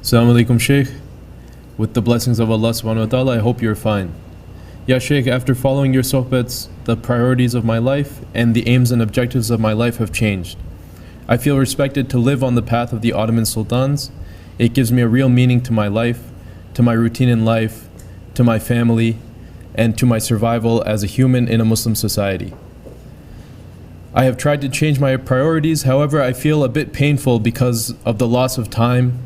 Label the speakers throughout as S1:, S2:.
S1: Assalamu alaikum, Shaykh. With the blessings of Allah subhanahu wa ta'ala, I hope you're fine. Ya Shaykh, after following your sohbats, the priorities of my life and the aims and objectives of my life have changed. I feel respected to live on the path of the Ottoman Sultans. It gives me a real meaning to my life, to my routine in life, to my family, and to my survival as a human in a Muslim society. I have tried to change my priorities, however, I feel a bit painful because of the loss of time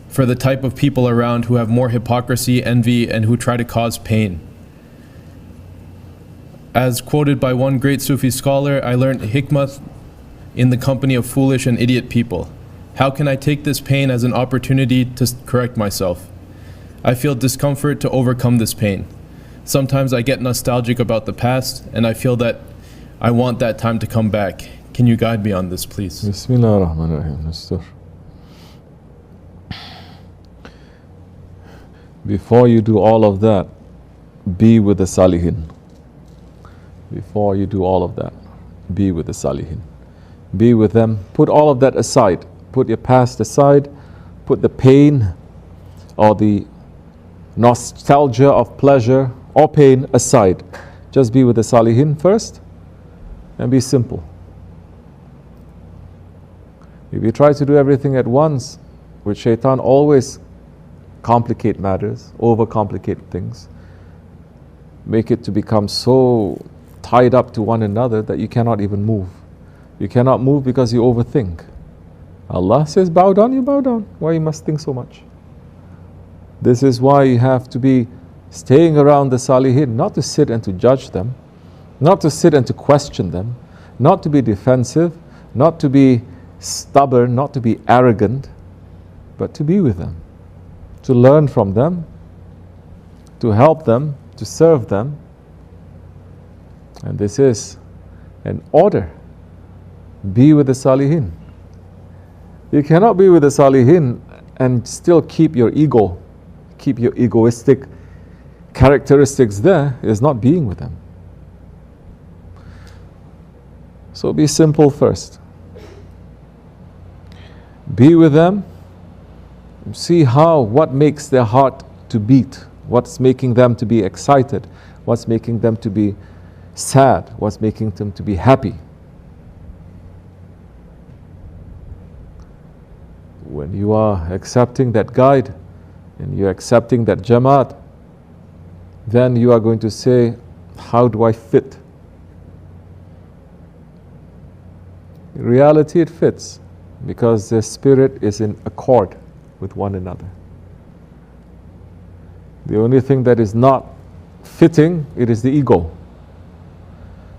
S1: for the type of people around who have more hypocrisy, envy, and who try to cause pain. As quoted by one great Sufi scholar, I learned hikmah in the company of foolish and idiot people. How can I take this pain as an opportunity to correct myself? I feel discomfort to overcome this pain. Sometimes I get nostalgic about the past, and I feel that I want that time to come back. Can you guide me on this, please?
S2: Bismillah ar-Rahman ar-Rahim, Mr. Before you do all of that, be with the Salihin. Before you do all of that, be with the Salihin. Be with them. Put all of that aside. Put your past aside. Put the pain or the nostalgia of pleasure or pain aside. Just be with the Salihin first and be simple. If you try to do everything at once, with shaitan always complicate matters, overcomplicate things, make it to become so tied up to one another that you cannot even move. You cannot move because you overthink. Allah says, bow down, you bow down. Why you must think so much? This is why you have to be staying around the Salihin, not to sit and to judge them, not to sit and to question them, not to be defensive, not to be stubborn, not to be arrogant, but to be with them, to learn from them, to help them, to serve them. And this is an order. Be with the Salihin. You cannot be with the Salihin and still keep your ego, keep your egoistic characteristics there. Is not being with them. So be simple first. Be with them. See what makes their heart to beat, what's making them to be excited, what's making them to be sad, what's making them to be happy. When you are accepting that guide and you're accepting that Jamaat, then you are going to say, how do I fit? In reality, it fits because the spirit is in accord with one another. The only thing that is not fitting, it is the ego.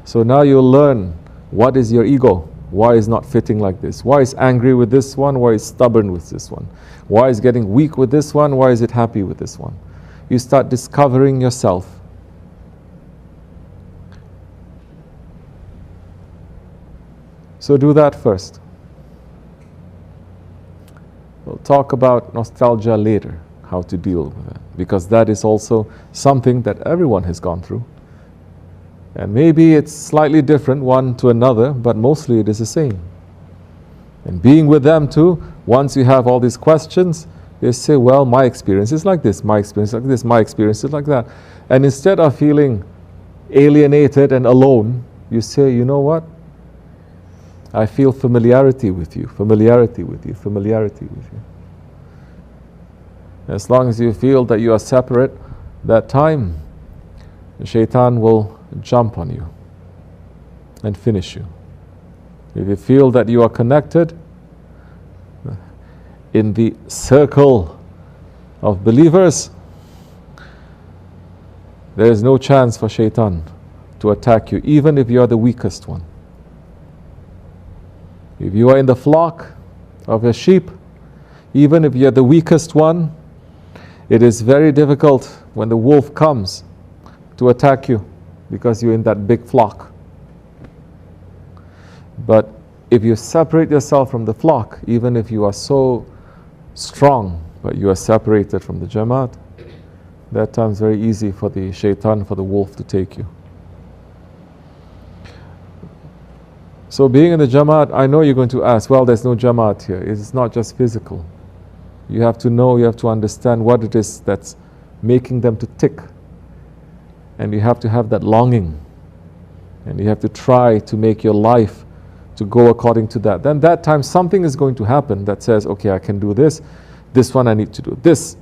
S2: So now you'll learn what is your ego, why is not fitting like this, why is angry with this one, why is stubborn with this one, why is getting weak with this one, why is it happy with this one. You start discovering yourself. So do that first. We'll talk about nostalgia later, how to deal with that, because that is also something that everyone has gone through. And maybe it's slightly different one to another, but mostly it is the same. And being with them too, once you have all these questions, they say, well, my experience is like this, my experience is like this, my experience is like that. And instead of feeling alienated and alone, you say, you know what? I feel familiarity with you, familiarity with you, familiarity with you. As long as you feel that you are separate, that time, the shaitan will jump on you and finish you. If you feel that you are connected in the circle of believers, there is no chance for shaitan to attack you, even if you are the weakest one. If you are in the flock of a sheep, even if you are the weakest one, it is very difficult when the wolf comes to attack you because you're in that big flock. But if you separate yourself from the flock, even if you are so strong, but you are separated from the Jamaat, that time is very easy for the shaitan, for the wolf to take you. So being in the Jamaat, I know you're going to ask, well, there's no Jamaat here. It's not just physical. You have to know, you have to understand what it is that's making them to tick. And you have to have that longing. And you have to try to make your life to go according to that. Then that time something is going to happen that says, okay, I can do this. This one I need to do. This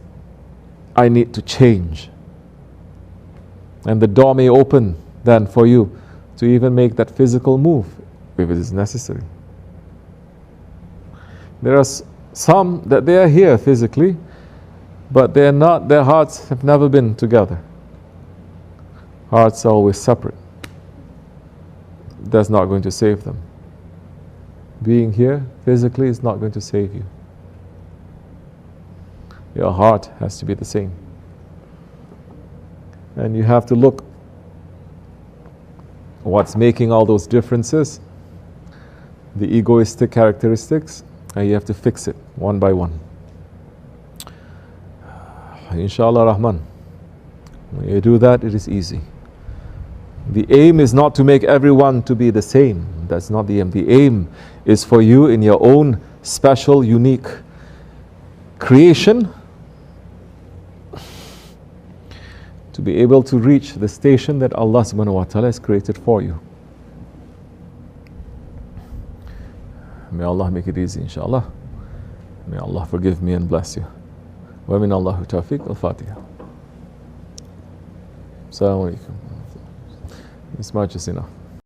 S2: I need to change. And the door may open then for you to even make that physical move if it is necessary. There are some that they are here physically, but they are not, their hearts have never been together. Hearts are always separate. That's not going to save them. Being here physically is not going to save you. Your heart has to be the same. And you have to look what's making all those differences, the egoistic characteristics, and you have to fix it one by one. Inshallah Rahman. When you do that, it is easy. The aim is not to make everyone to be the same. That's not the aim. The aim is for you in your own special, unique creation to be able to reach the station that Allah subhanahu wa ta'ala has created for you. May Allah make it easy, inshallah. May Allah forgive me and bless you. Wa min Allahu tawfiq al-Fatiha. Assalamu alaikum. This much is enough.